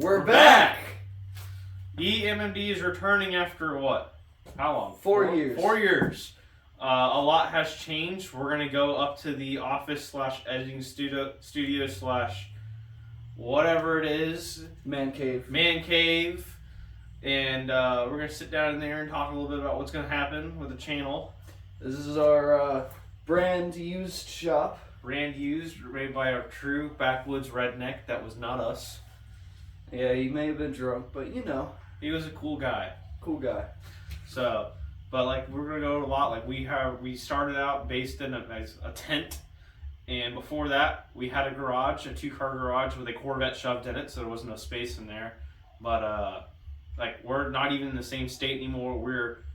We're back! EMMD is returning after what? How long? 4 years. 4 years. A lot has changed. We're going to go up to the office / editing studio / whatever it is. Man cave. And we're going to sit down in there and talk a little bit about what's going to happen with the channel. This is our brand used shop. Brand used, made by a true backwoods redneck that was not us. Yeah, he may have been drunk, but you know. He was a cool guy. Cool guy. So, but like we're gonna go a lot. Like we started out based in a tent, and before that we had a garage, a 2-car garage with a Corvette shoved in it, so there was no space in there. But like we're not even in the same state anymore. We're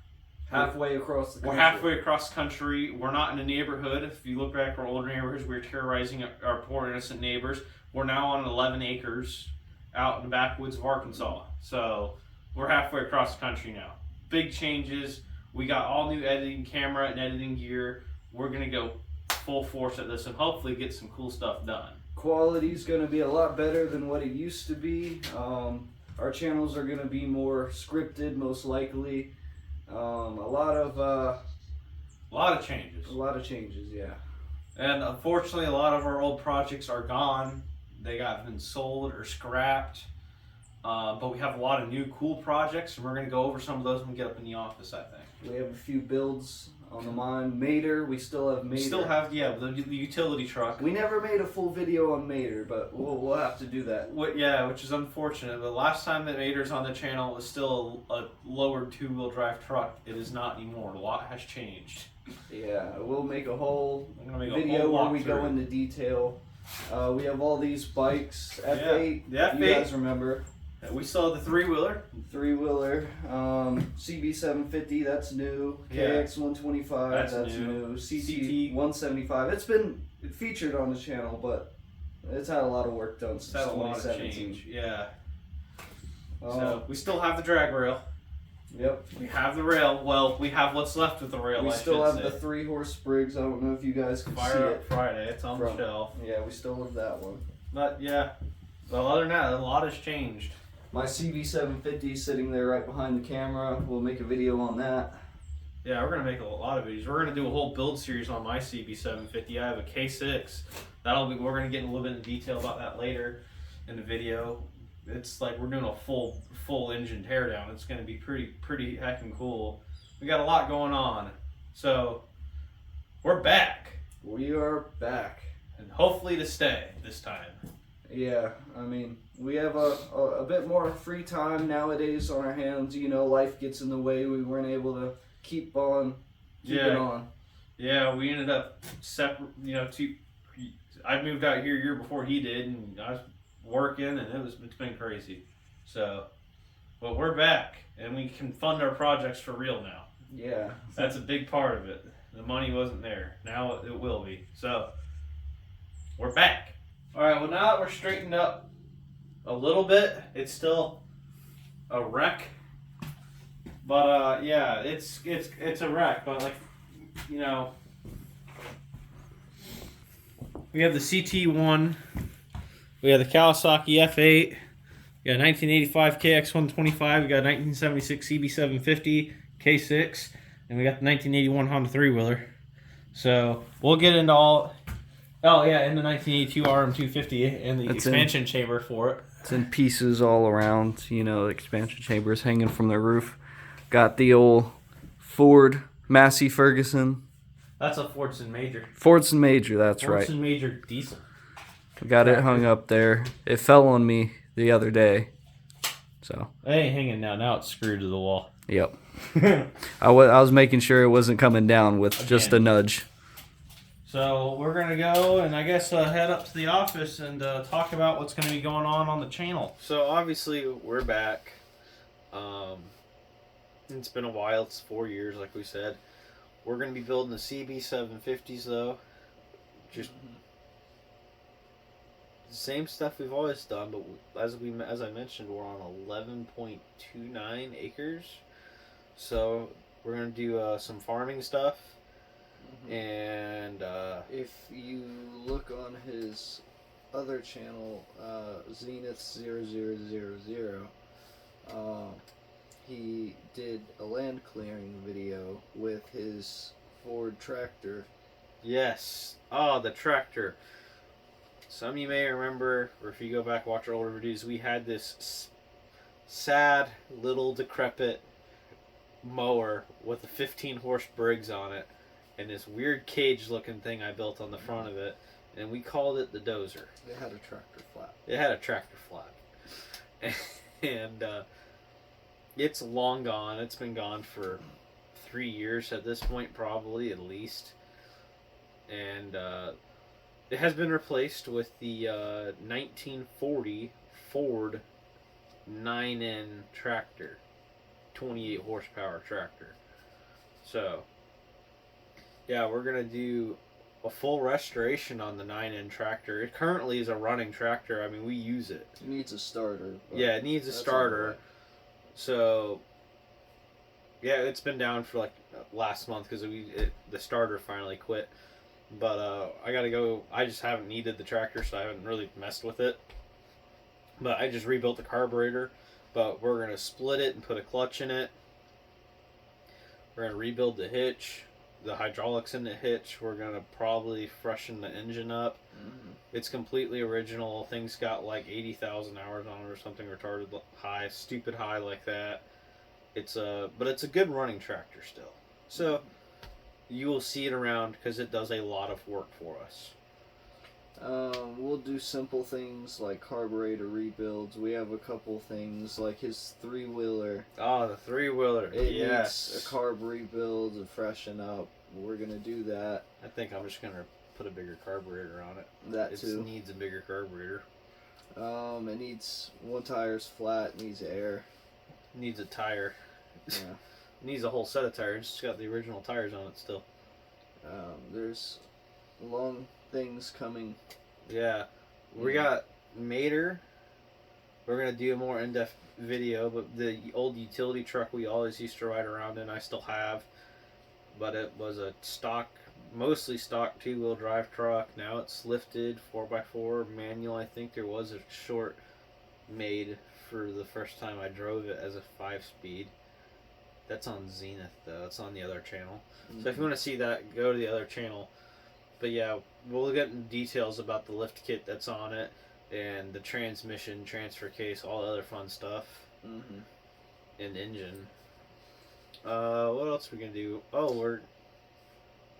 halfway across the country. We're halfway across the country. We're not in a neighborhood. If you look back at our older neighborhoods, we were terrorizing our poor innocent neighbors. We're now on 11 acres out in the backwoods of Arkansas. So we're halfway across the country now. Big changes. We got all new editing camera and editing gear. We're going to go full force at this and hopefully get some cool stuff done. Quality's going to be a lot better than what it used to be. Our channels are going to be more scripted, most likely. A lot of changes. A lot of changes, yeah. And unfortunately, a lot of our old projects are gone. They been sold or scrapped. But we have a lot of new cool projects, and we're going to go over some of those when we get up in the office, I think. We have a few builds on the mind. Mater, we still have Mater. We still have, yeah, the utility truck. We never made a full video on Mater, but we'll have to do that. Yeah, which is unfortunate. The last time that Mater's on the channel, it was still a lowered 2-wheel drive truck. It is not anymore. A lot has changed. Yeah, we'll make a whole video where we go into detail. We have all these bikes. F8, the F8. You guys remember. We saw the 3-wheeler. 3-wheeler. CB750, that's new. KX125, that's new. CT 175. It's been featured on the channel, but it's had a lot of work done since 2017. Yeah. So we still have the drag rail. Yep. We have the rail. Well, we have what's left with the rail. We still have the 3-horse Briggs. I don't know if you guys can see it. Friday. It's on the shelf. Yeah, we still have that one. But yeah. Well, other than that, a lot has changed. My CB750 sitting there right behind the camera. We'll make a video on that. Yeah, we're going to make a lot of videos. We're going to do a whole build series on my CB750. I have a K6. We're going to get in a little bit of detail about that later in the video. It's like we're doing a full engine teardown. It's going to be pretty heckin' cool. We got a lot going on. So, we're back. We are back. And hopefully to stay this time. Yeah, I mean, we have a bit more free time nowadays on our hands. You know, life gets in the way. We weren't able to keep it on. Yeah, we ended up separate. You know, I moved out here a year before he did, and I was working, and it's been crazy. So, but we're back, and we can fund our projects for real now. Yeah, that's a big part of it. The money wasn't there. Now it will be. So, we're back. All right, well, now that we're straightened up a little bit, it's still a wreck. But yeah, it's a wreck. But like, you know, we have the CT1, we have the Kawasaki F8, we got 1985 KX125, we got 1976 CB750 K6, and we got the 1981 Honda 3-wheeler. So we'll get into all. Oh yeah, and the 1982 RM250 and the expansion chamber for it. It's in pieces all around. You know, the expansion chamber is hanging from the roof. Got the old Ford Massey Ferguson. That's a Fordson Major. Fordson Major, that's right. Fordson Major diesel. Got it hung up there. It fell on me the other day. So. It ain't hanging now. Now it's screwed to the wall. Yep. I was making sure it wasn't coming down with just a nudge. So we're going to go and I guess head up to the office and talk about what's going to be going on the channel. So obviously we're back. It's been a while. It's 4 years like we said. We're going to be building the CB750s though. Just the same stuff we've always done, but as I mentioned, we're on 11.29 acres. So we're going to do some farming stuff. And if you look on his other channel, Zenith0000, he did a land clearing video with his Ford tractor. Yes. Oh, the tractor. Some of you may remember, or if you go back watch our older videos, we had this sad little decrepit mower with a 15 horse Briggs on it and this weird cage looking thing I built on the front of it, and we called it the Dozer. It had a tractor flat. It had a tractor flat. And it's long gone. It's been gone for 3 years at this point, probably, at least. And it has been replaced with the 1940 Ford 9N tractor, 28 horsepower tractor. So, yeah, we're gonna do a full restoration on the 9N tractor. It currently is a running tractor. I mean, we use it. It needs a starter. Yeah, it needs a starter. So, yeah, it's been down for like last month because the starter finally quit. But I gotta go. I just haven't needed the tractor, so I haven't really messed with it. But I just rebuilt the carburetor. But we're gonna split it and put a clutch in it. We're gonna rebuild the hitch, the hydraulics in the hitch. We're gonna probably freshen the engine up. Mm-hmm. It's completely original. Thing's got like 80,000 hours on it or something retarded high, stupid high like that. But it's a good running tractor still. So you will see it around because it does a lot of work for us. We'll do simple things like carburetor rebuilds. We have a couple things like his 3-wheeler. Oh, the 3-wheeler. It yes. needs a carb rebuild to freshen up. We're gonna do that. I think I'm just gonna put a bigger carburetor on it. That too. It needs a bigger carburetor. It needs one tire's flat. Needs air. Needs a tire. Yeah. Needs a whole set of tires. It's got the original tires on it still. There's long things coming. Yeah. We got Mater. We're going to do a more in-depth video, but the old utility truck we always used to ride around in, I still have. But it was a mostly stock 2-wheel drive truck. Now it's lifted 4x4 manual. I think there was a short made for the first time I drove it as a 5-speed. That's on Zenith, though. It's on the other channel. Mm-hmm. So if you want to see that, go to the other channel. But yeah, we'll get into details about the lift kit that's on it, and the transmission, transfer case, all the other fun stuff. Mm-hmm. And engine. What else are we going to do? Oh, we're...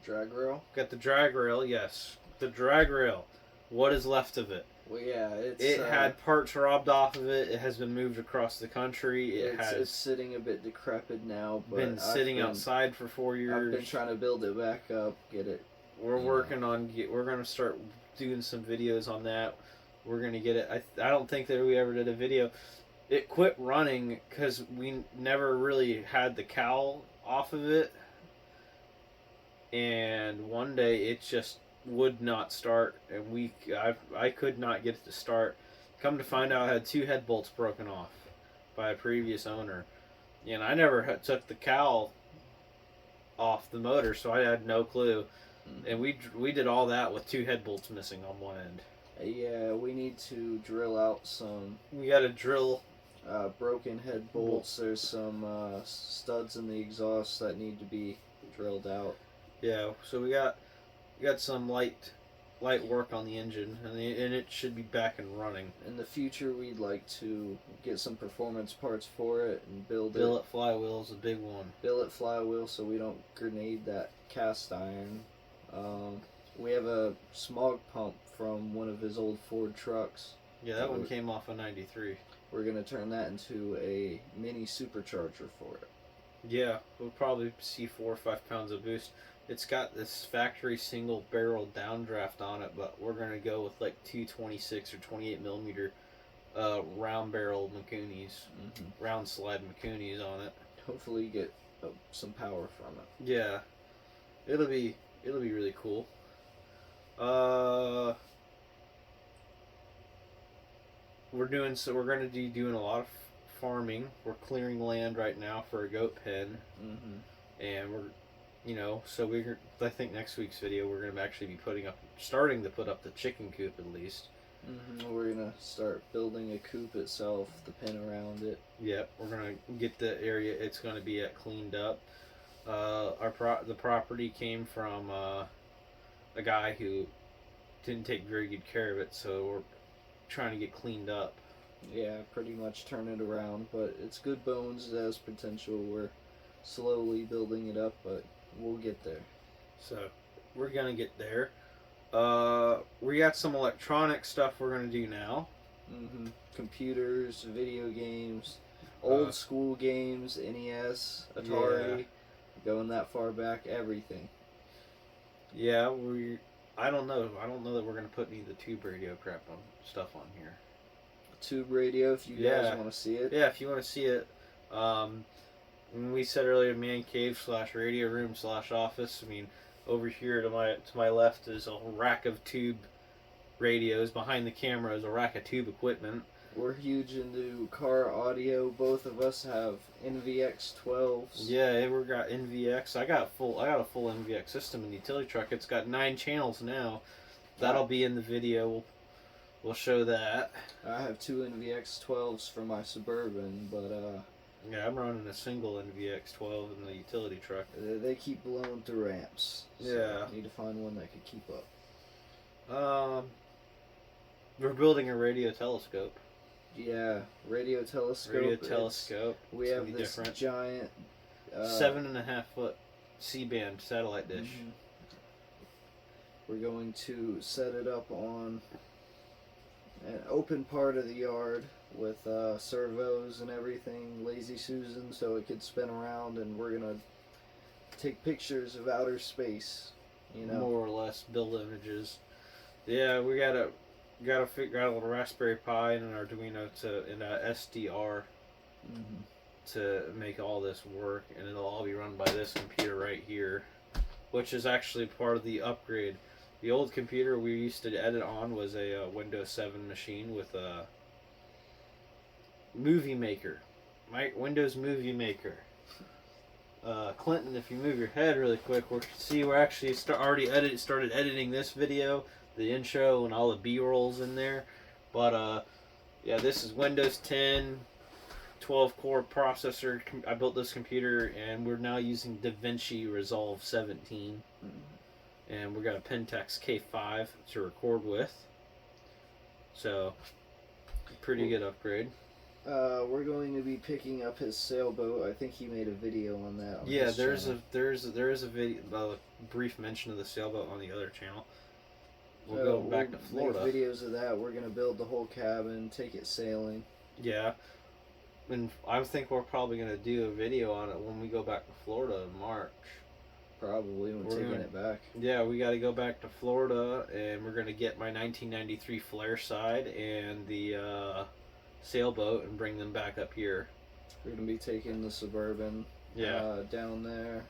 Drag rail? Got the drag rail, yes. The drag rail. What is left of it? Well, yeah, it had parts robbed off of it. It has been moved across the country. It's sitting a bit decrepit now, but been sitting outside for 4 years. I've been trying to build it back up, get it. We're working on. We're gonna start doing some videos on that. We're gonna get it. I don't think that we ever did a video. It quit running because we never really had the cowl off of it, and one day it just would not start, and I could not get it to start. Come to find out, I had 2 head bolts broken off by a previous owner, and I never took the cowl off the motor, so I had no clue. Mm-hmm. And we did all that with 2 head bolts missing on one end. Yeah, we need to drill out some. We got to drill broken head bolts. There's some studs in the exhaust that need to be drilled out. Yeah, so we got some light work on the engine, and it should be back and running. In the future, we'd like to get some performance parts for it and build it. Billet flywheel is a big one. Billet flywheel, so we don't grenade that cast iron. We have a smog pump from one of his old Ford trucks. Yeah, that one came off a 93. We're going to turn that into a mini supercharger for it. Yeah, we'll probably see 4 or 5 pounds of boost. It's got this factory single barrel downdraft on it, but we're going to go with like 226 or 28 millimeter round barrel Mikunis, round slide Mikunis on it. Hopefully get some power from it. Yeah, it'll be really cool. We're going to be doing a lot of farming. We're clearing land right now for a goat pen, and I think next week's video we're going to actually be starting to put up the chicken coop at least. We're gonna start building a coop itself, the pen around it. Yep, we're gonna get the area it's gonna be at cleaned up. The property came from a guy who didn't take very good care of it, so we're trying to get cleaned up. Yeah, pretty much turn it around, but it's good bones. It has potential. We're slowly building it up, but we'll get there. So we're gonna get there. We got some electronic stuff we're gonna do now. Computers, video games, old school games, NES, Atari, going that far back, everything. Yeah, I don't know that we're gonna put any of the tube radio crap on stuff on here. Tube radio, if you guys want to see it. Yeah, if you want to see it. We said earlier, man cave / radio room / office. I mean, over here to my left is a rack of tube radios. Behind the camera is a rack of tube equipment. We're huge into car audio. Both of us have NVX 12s. Yeah, we got NVX. I got a full NVX system in the utility truck. It's got 9 channels now. That'll be in the video. We'll show that. I have 2 NVX 12s for my Suburban, but yeah, I'm running a single NVX 12 in the utility truck. They keep blowing through ramps. So yeah. I need to find one that could keep up. We're building a radio telescope. Yeah, radio telescope. We have this giant 7.5 foot C-band satellite dish. We're going to set it up on an open part of the yard with servos and everything, Lazy Susan, so it could spin around, and we're gonna take pictures of outer space, you know, more or less build images. Yeah, we gotta figure out a little Raspberry Pi and an Arduino and a SDR to make all this work, and it'll all be run by this computer right here, which is actually part of the upgrade. The old computer we used to edit on was a Windows 7 machine with a Movie Maker. Windows Movie Maker. Clinton, if you move your head really quick, we're actually started editing this video, the intro and all the B-rolls in there. But yeah, this is Windows 10, 12-core processor. I built this computer, and we're now using DaVinci Resolve 17. And we got a Pentax K5 to record with. So, pretty good upgrade. We're going to be picking up his sailboat. I think he made a video on that. Yeah, there is a video, a brief mention of the sailboat on the other channel. We'll go back to Florida. Make videos of that. We're gonna build the whole cabin, take it sailing. Yeah, and I think we're probably gonna do a video on it when we go back to Florida in March. Probably when we're taking it back. Yeah, we got to go back to Florida, and we're gonna get my 1993 flare side and the sailboat and bring them back up here. We're gonna be taking the Suburban down there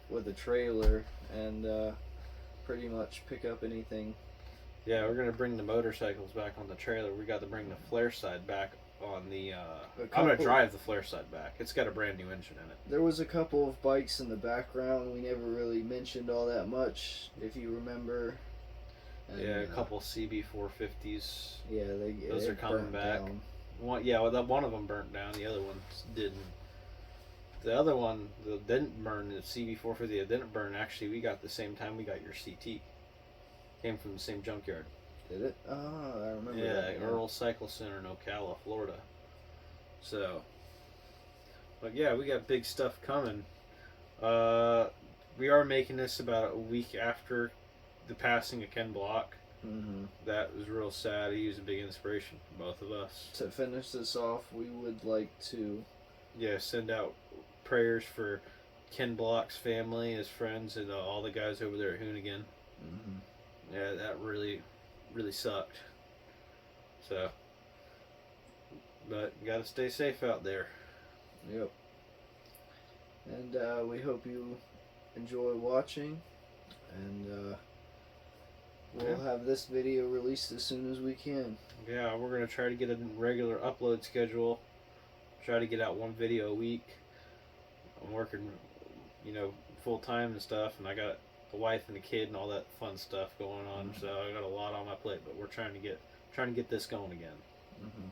with a trailer and pretty much pick up anything. Yeah, we're gonna bring the motorcycles back on the trailer. We got to bring the flare side back on the. I'm gonna drive the flare side back. It's got a brand new engine in it. There was a couple of bikes in the background. We never really mentioned all that much, if you remember. And, yeah, a couple CB450s. Yeah, those are coming back. Down. One of them burnt down. The other ones didn't. The other one that didn't burn, the CB450 that didn't burn, actually we got the same time we got your CT. Came from the same junkyard. Did it? Oh, I remember that. Yeah, Earl Cycle Center in Ocala, Florida. So, but yeah, we got big stuff coming. We are making this about a week after the passing of Ken Block. That was real sad. He was a big inspiration for both of us. To finish this off, we would like to send out prayers for Ken Block's family, his friends, and all the guys over there at Hoonigan. Yeah, that really sucked. So, but you gotta stay safe out there. Yep. And we hope you enjoy watching, and we'll have this video released as soon as we can. Yeah, we're gonna try to get a regular upload schedule. Try to get out one video a week. I'm working, full time and stuff, and I got the wife and the kid and all that fun stuff going on, so I got a lot on my plate, but we're trying to get trying to get this going again. Mm-hmm.